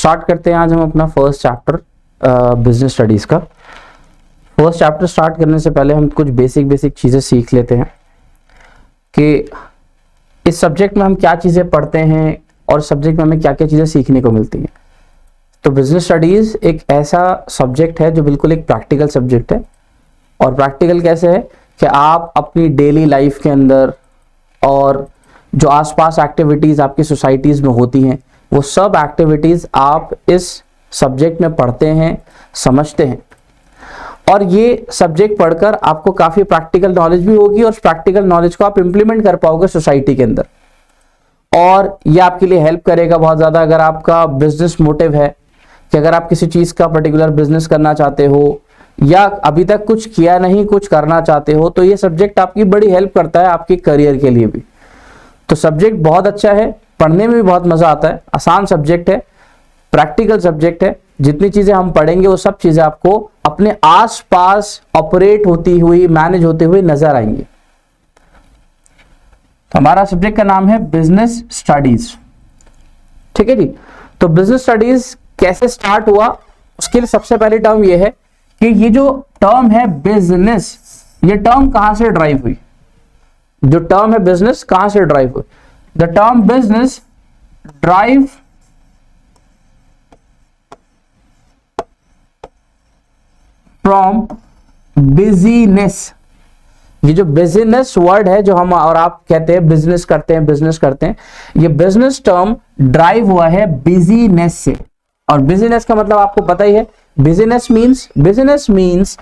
Start करते हैं आज हम अपना फर्स्ट चैप्टर बिजनेस स्टडीज का। फर्स्ट चैप्टर स्टार्ट करने से पहले हम कुछ बेसिक चीज़ें सीख लेते हैं कि इस सब्जेक्ट में हम क्या चीज़ें पढ़ते हैं और सब्जेक्ट में हमें क्या क्या चीज़ें सीखने को मिलती हैं। तो बिजनेस स्टडीज़ एक ऐसा सब्जेक्ट है जो बिल्कुल एक प्रैक्टिकल सब्जेक्ट है। और प्रैक्टिकल कैसे है कि आप अपनी डेली लाइफ के अंदर और जो आसपास एक्टिविटीज़ आपकी सोसाइटीज़ में होती हैं वो सब एक्टिविटीज़ आप इस सब्जेक्ट में पढ़ते हैं, समझते हैं। और ये सब्जेक्ट पढ़कर आपको काफ़ी प्रैक्टिकल नॉलेज भी होगी और उस प्रैक्टिकल नॉलेज को आप इम्प्लीमेंट कर पाओगे सोसाइटी के अंदर। और ये आपके लिए हेल्प करेगा बहुत ज़्यादा अगर आपका बिजनेस मोटिव है कि अगर आप किसी चीज़ का पर्टिकुलर बिजनेस करना चाहते हो या अभी तक कुछ किया नहीं, कुछ करना चाहते हो, तो ये सब्जेक्ट आपकी बड़ी हेल्प करता है आपके करियर के लिए भी। तो सब्जेक्ट बहुत अच्छा है, पढ़ने में भी बहुत मज़ा आता है, आसान सब्जेक्ट है, प्रैक्टिकल सब्जेक्ट है। जितनी चीज़ें हम पढ़ेंगे वो सब चीज़ें आपको अपने आसपास ऑपरेट होती हुई, मैनेज होते हुए नजर आएंगी। तो हमारा सब्जेक्ट का नाम है बिजनेस स्टडीज। ठीक है जी। तो बिजनेस स्टडीज कैसे स्टार्ट हुआ, उसके लिए सबसे पहली टर्म ये है कि ये जो टर्म है बिजनेस, ये टर्म कहां से ड्राइव हुई। जो टर्म है बिजनेस कहां से ड्राइव हुई? The term business drive from business. ये जो बिजनेस वर्ड है जो हम और आप कहते हैं बिजनेस करते हैं, ये बिजनेस टर्म ड्राइव हुआ है बिजीनेस से। और बिजनेस का मतलब आपको पता ही है, business means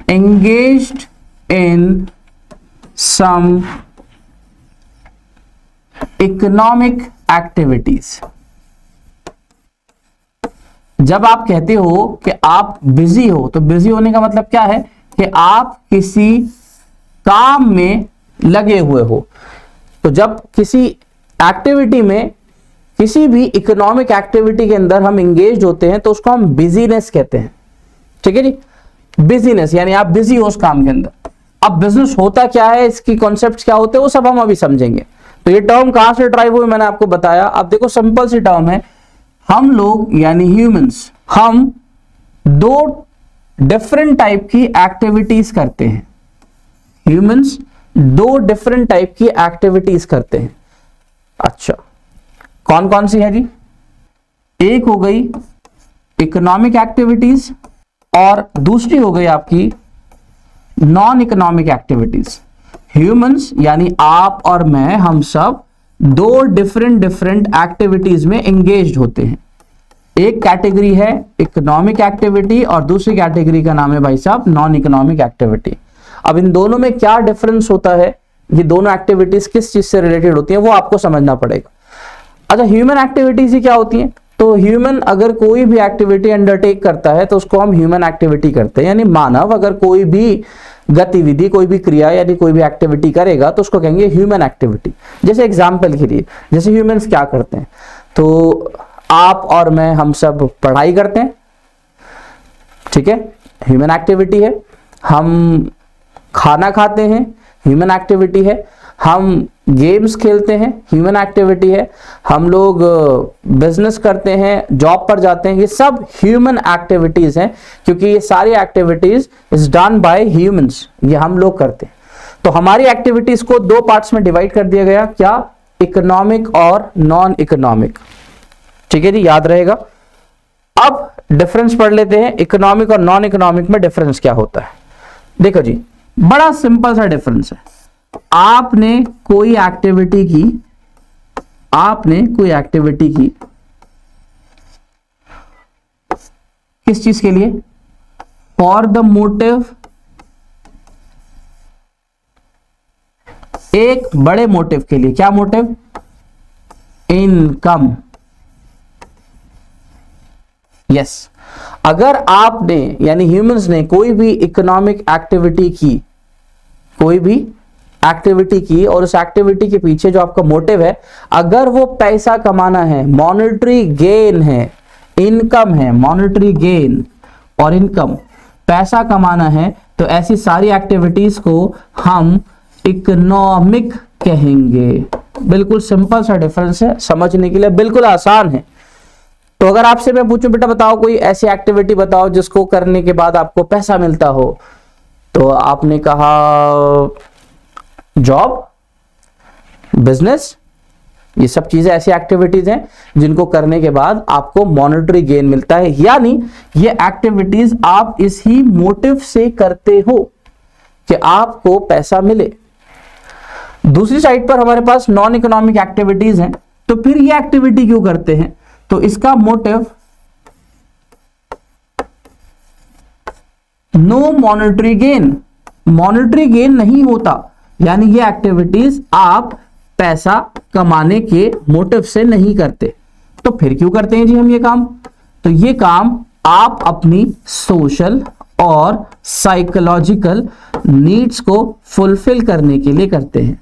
engaged in some economic activities। जब आप कहते हो कि आप बिजी हो, तो बिजी होने का मतलब क्या है कि आप किसी काम में लगे हुए हो। तो जब किसी एक्टिविटी में, किसी भी इकोनॉमिक एक्टिविटी के अंदर हम एंगेज होते हैं तो उसको हम बिजीनेस कहते हैं। ठीक है जी। बिजीनेस यानी आप बिजी हो उस काम के अंदर। अब बिजनेस होता क्या है, इसकी कॉन्सेप्ट्स क्या होते हैं, वो सब हम अभी समझेंगे। तो ये टर्म कहां से ड्राइव हुई मैंने आपको बताया। अब देखो सिंपल सी टर्म है, हम लोग यानी ह्यूमंस, हम दो डिफरेंट टाइप की एक्टिविटीज करते हैं। ह्यूमंस दो डिफरेंट टाइप की एक्टिविटीज करते हैं। अच्छा, कौन कौन सी है जी? एक हो गई इकोनॉमिक एक्टिविटीज और दूसरी हो गई आपकी नॉन इकोनॉमिक एक्टिविटीज। ह्यूमंस यानी आप और मैं, हम सब दो डिफरेंट एक्टिविटीज में एंगेज्ड होते हैं। एक कैटेगरी है इकोनॉमिक एक्टिविटी और दूसरी कैटेगरी का नाम है भाई साहब नॉन इकोनॉमिक एक्टिविटी। अब इन दोनों में क्या डिफरेंस होता है, ये दोनों एक्टिविटीज किस चीज से रिलेटेड होती हैं, वो आपको समझना पड़ेगा। अच्छा, ह्यूमन एक्टिविटीज ही क्या होती हैं? तो ह्यूमन अगर कोई भी एक्टिविटी अंडरटेक करता है तो उसको हम ह्यूमन एक्टिविटी करते हैं। यानी मानव अगर कोई भी गतिविधि, कोई भी क्रिया यानी कोई भी एक्टिविटी करेगा तो उसको कहेंगे ह्यूमन एक्टिविटी। जैसे एग्जांपल के लिए, जैसे ह्यूमंस क्या करते हैं, तो आप और मैं, हम सब पढ़ाई करते हैं। ठीक है, ह्यूमन एक्टिविटी है। हम खाना खाते हैं, ह्यूमन एक्टिविटी है। हम गेम्स खेलते हैं, ह्यूमन एक्टिविटी है। हम लोग बिजनेस करते हैं, जॉब पर जाते हैं, ये सब ह्यूमन एक्टिविटीज हैं, क्योंकि ये सारी activities is done by humans, ये हम लोग करते हैं। तो हमारी एक्टिविटीज को दो पार्ट्स में डिवाइड कर दिया गया, क्या? इकोनॉमिक और नॉन इकोनॉमिक। ठीक है जी, याद रहेगा। अब डिफरेंस पढ़ लेते हैं, इकोनॉमिक और नॉन इकोनॉमिक में डिफरेंस क्या होता है। देखो जी, बड़ा सिंपल सा डिफरेंस है। आपने कोई एक्टिविटी की, किस चीज के लिए? फॉर द मोटिव, एक बड़े मोटिव के लिए। क्या मोटिव? इनकम। यस, अगर आपने यानी ह्यूमंस ने कोई भी इकोनॉमिक एक्टिविटी की, और उस एक्टिविटी के पीछे जो आपका मोटिव है, अगर वो पैसा कमाना है, मॉनेटरी गेन है, इनकम है, मॉनेटरी गेन और इनकम, पैसा कमाना है, तो ऐसी सारी एक्टिविटीज को हम इकोनॉमिक कहेंगे। बिल्कुल सिंपल सा डिफरेंस है, समझने के लिए बिल्कुल आसान है। तो अगर आपसे मैं पूछूं बेटा बताओ कोई ऐसी एक्टिविटी बताओ जिसको करने के बाद आपको पैसा मिलता हो, तो आपने कहा जॉब, बिजनेस, ये सब चीजें ऐसी एक्टिविटीज हैं जिनको करने के बाद आपको मॉनेटरी गेन मिलता है, यानी ये एक्टिविटीज आप इसी मोटिव से करते हो कि आपको पैसा मिले। दूसरी साइड पर हमारे पास नॉन इकोनॉमिक एक्टिविटीज हैं, तो फिर ये एक्टिविटी क्यों करते हैं? तो इसका motive no monetary gain, monetary gain नहीं होता, यानी ये एक्टिविटीज आप पैसा कमाने के मोटिव से नहीं करते। तो फिर क्यों करते हैं जी हम ये काम? तो ये काम आप अपनी सोशल और साइकोलॉजिकल नीड्स को फुलफिल करने के लिए करते हैं।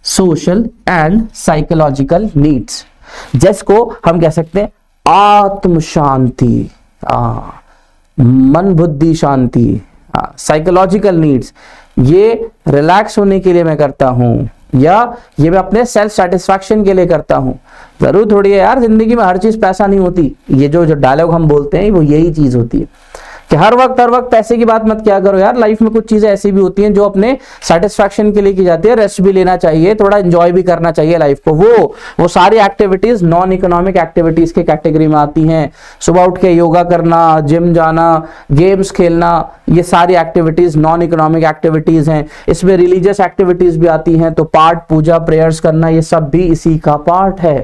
सोशल एंड साइकोलॉजिकल नीड्स, जिसको हम कह सकते हैं आत्म शांति, मन बुद्धि शांति, साइकोलॉजिकल नीड्स, ये रिलैक्स होने के लिए मैं करता हूं, या ये मैं अपने सेल्फ सेटिस्फैक्शन के लिए करता हूं। जरूर थोड़ी है यार, जिंदगी में हर चीज पैसा नहीं होती। ये जो डायलॉग हम बोलते हैं वो यही चीज होती है कि हर वक्त पैसे की बात मत किया करो यार। लाइफ में कुछ चीजें ऐसी भी होती हैं जो अपने सेटिस्फैक्शन के लिए की जाती है, रेस्ट भी लेना चाहिए, थोड़ा एंजॉय भी करना चाहिए लाइफ को। वो सारी एक्टिविटीज नॉन इकोनॉमिक एक्टिविटीज के कैटेगरी में आती हैं। सुबह उठ के योगा करना, जिम जाना, गेम्स खेलना, ये सारी एक्टिविटीज नॉन इकोनॉमिक एक्टिविटीज हैं। इसमें रिलीजियस एक्टिविटीज भी आती हैं, तो पाठ, पूजा, प्रेयर्स करना, ये सब भी इसी का पार्ट है,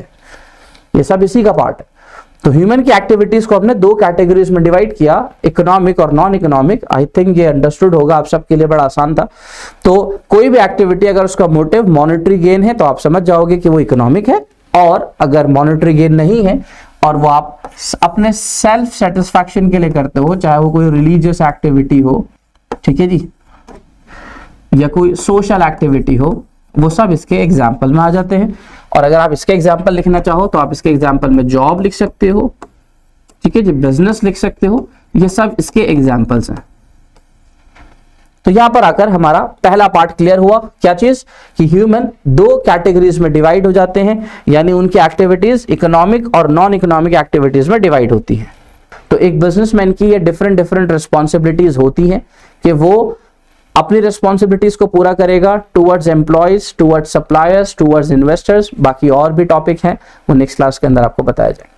ये सब इसी का पार्ट है। तो ह्यूमन की एक्टिविटीज को हमने दो कैटेगरीज में डिवाइड किया, इकोनॉमिक और नॉन इकोनॉमिक। आई थिंक ये अंडरस्टूड होगा आप सबके लिए, बड़ा आसान था। तो कोई भी एक्टिविटी अगर उसका मोटिव मॉनेटरी गेन है तो आप समझ जाओगे कि वो इकोनॉमिक है, और अगर मॉनेटरी गेन नहीं है और वो आप अपने सेल्फ सेटिस्फैक्शन के लिए करते हो, चाहे वो कोई रिलीजियस एक्टिविटी हो, ठीक है जी, या कोई सोशल एक्टिविटी हो, वो सब इसके एग्जाम्पल में आ जाते हैं। और अगर आप इसके एग्जाम्पल लिखना चाहो तो आप इसके एग्जाम्पल में जॉब लिख सकते हो, ठीक है जी, बिजनेस लिख सकते हो, ये सब इसके एग्जाम्पल्स हैं। तो यहां पर आकर हमारा पहला पार्ट क्लियर हुआ। क्या चीज? कि ह्यूमन दो कैटेगरीज में डिवाइड हो जाते हैं, यानी उनकी एक्टिविटीज इकोनॉमिक और नॉन इकोनॉमिक एक्टिविटीज में डिवाइड होती हैं। तो एक बिजनेसमैन की ये डिफरेंट रिस्पॉन्सिबिलिटीज होती हैं कि वो अपनी रिस्पॉन्सिबिलिटीज को पूरा करेगा towards employees, towards suppliers, towards investors. बाकी और भी टॉपिक हैं, वो नेक्स्ट क्लास के अंदर आपको बताया जाएगा।